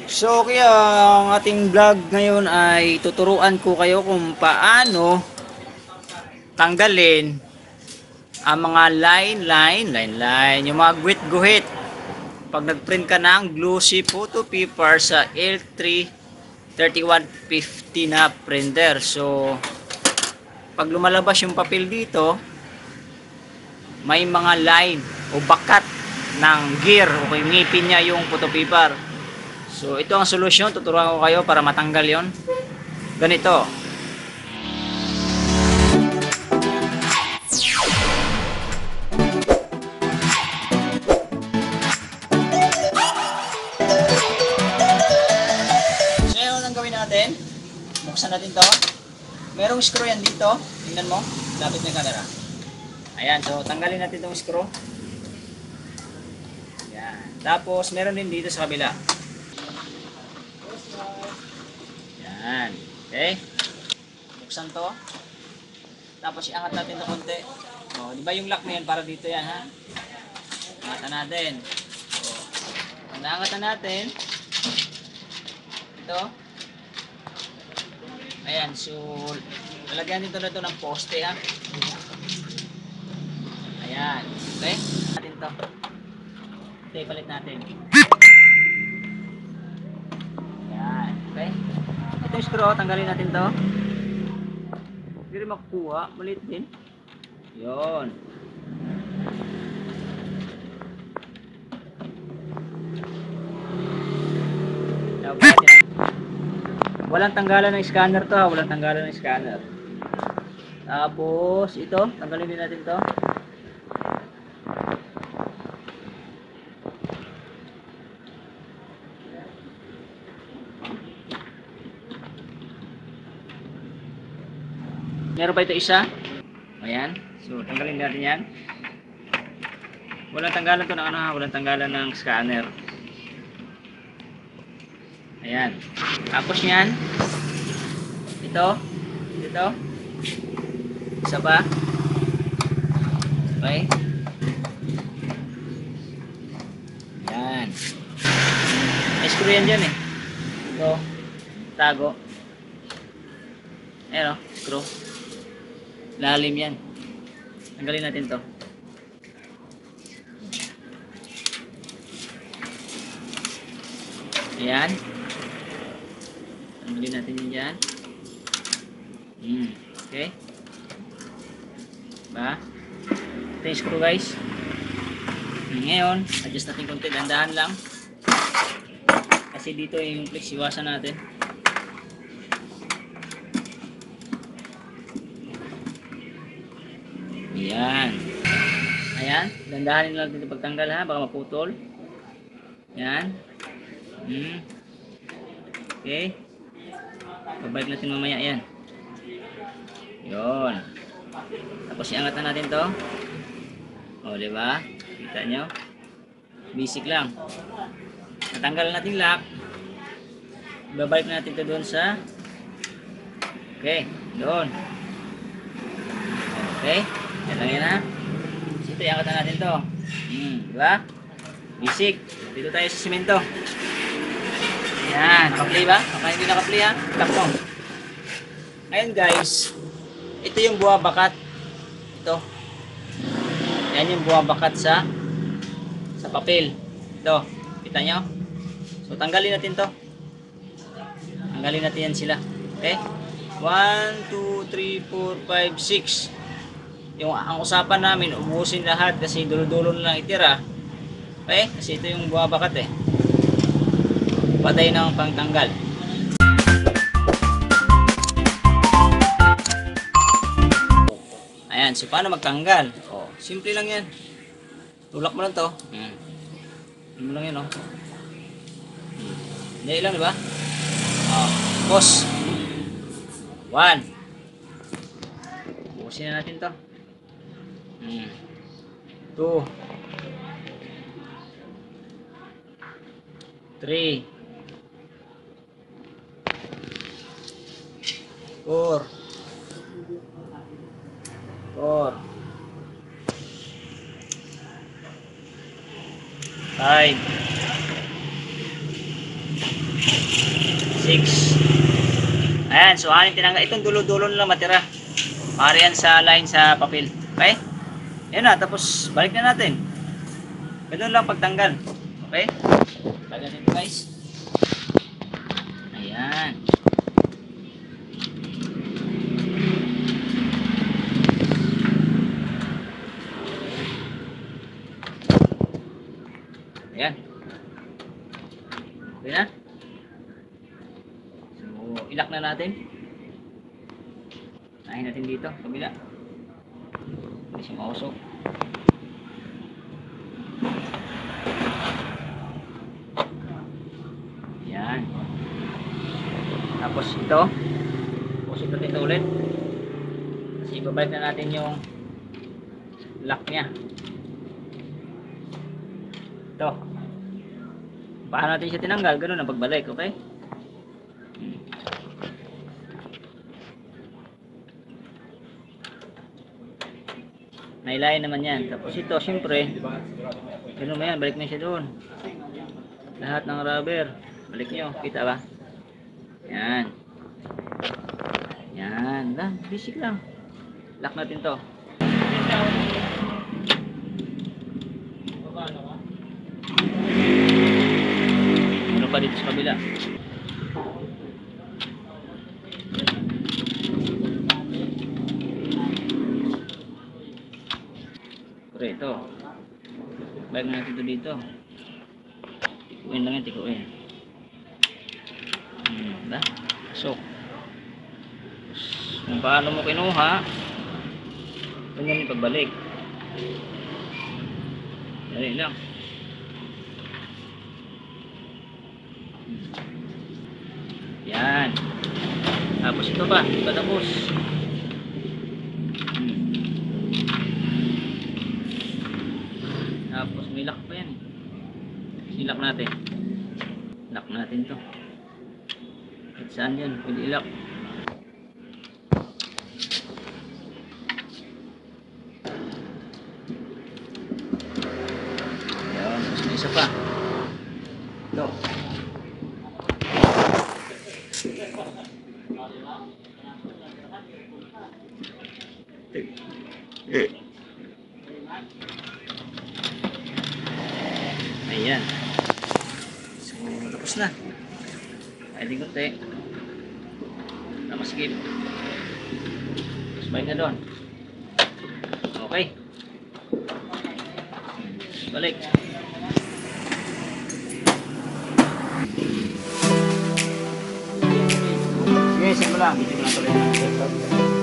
So kaya ang ating vlog ngayon ay tuturuan ko kayo kung paano tanggalin ang mga line, yung mga guhit-guhit pag nagprint ka ng glossy photo paper sa L3-3150 na printer. So pag lumalabas yung papel dito, may mga line o bakat ng gear o ngipin niya yung photo paper. So ito ang solusyon, tuturuan ko kayo para matanggal yon. Ganito. So ngayon ang gawin natin, buksan natin to. Merong screw yan dito, tingnan mo, lapit ng camera. Ayan, so tanggalin natin itong screw. Ayan. Tapos meron din dito sa kabila. Ayan. Okay. Buksan to. Tapos iangat natin ito konti. O, di ba yung lock na yan para dito yan, ha? Angatan natin. So, pag naangatan natin, ito. Ayan, so lalagyan dito na ito ng poste, ha? Ayan. Okay? Natin to. Okay, palit natin. Ayan. Okay? Ito yung screw, tanggalin natin to. Hindi rin makukuha. Maliit din. Yun. Walang tanggalan ng scanner to, ha? Walang tanggalan ng scanner. Tapos, ito. Tanggalin din natin to. Meron pa ito isa. Ayan. So, tanggalin natin yan. Walang tanggalan to ng ano, ha? Walang tanggalan ng scanner. Ayan. Tapos yan. Ito. Ito. Isa pa. Okay. Ayan. May screw yan dyan eh. Ito. Tago. Ayan o. Screw. Lalim yan. Tanggalin natin to. Ayan. Tanggalin natin yun dyan. Okay. Ba? Ito yung screw, guys. Ngayon, adjust natin konti. Dandahan lang. Kasi dito yung flex, iwasan natin. Ayan. Ayan. Dandahanin lang dito pagtanggal, ha. Baka maputol. Ayan. Okay. Babalik natin mamaya yan. Yun. Tapos iangat na natin to. O, diba? Kita nyo? Basic lang. Natanggal natin lock. Babalik natin to doon sa okay. Doon. Okay. Yan lang yan, ha. Ito, iangat na natin to. Diba? Basic. Dito tayo sa simento. Yan. Naka-play ba? Baka hindi naka-play, ha. Tap mo. Ngayon, guys. Ito yung buwabakat. Ito. Yan yung buwabakat sa papel. Ito. Kita nyo? So, tanggalin natin to. Tanggalin natin yan sila. Okay? 1, 2, 3, 4, 5, 6. Yung ang usapan namin, ubusin lahat kasi dulo-dulo na lang itira. Okay? Kasi ito yung buwabakat eh. Patay ng pangtanggal. Ayan, so paano magtanggal? Oh, simple lang yan. Tulak mo lang to. Ano lang yan, oh. Hindi lang, di ba? Oh, pause. 1. Bukusin na natin to. 2. 3. 4. 5. 6. Ayan, so anin tinanggal. Itong dulo-dulo na lang matira. Para yan sa line sa papel. Okay? Yan na, tapos balik na natin. Ganun lang pagtanggal. Okay? Balik natin ito guys. Ayan. Ayan. Okay na? So, ilak na natin. Nahin natin dito, kabila. Hindi siya mausok. Ayan. Tapos ito, usok natin ito ulit. Kasi ibabalik na natin yung lock niya. Ito. Paano natin siya tinanggal? Ganun ang pagbalik, okay? Nailayan naman yan. Tapos ito, syempre, ganun mo yan, balik na siya doon. Lahat ng rubber, balik nyo. Kita ba? Yan. Yan. Lang, basic lang. Lock natin to. Ano pa dito sa kabila? Pre, ito. Balik na natin ito dito. Tikuin lang yan, tikuin. Diba? So, kung paano mo kinuha, ganyan yung pagbalik. Dali lang. Yan. Tapos ito pa, hindi pa tapos. Tapos may lock pa yan. Ilak natin. Lock natin to. At saan yan? Pwede ilak. Yan. Tapos may isa pa. Ito. Ayan. So, tapos na. Pwede kunti. Namaskip. Tapos balik na doon. Okay. Balik. Sige, simula. Hindi ko na tuloy.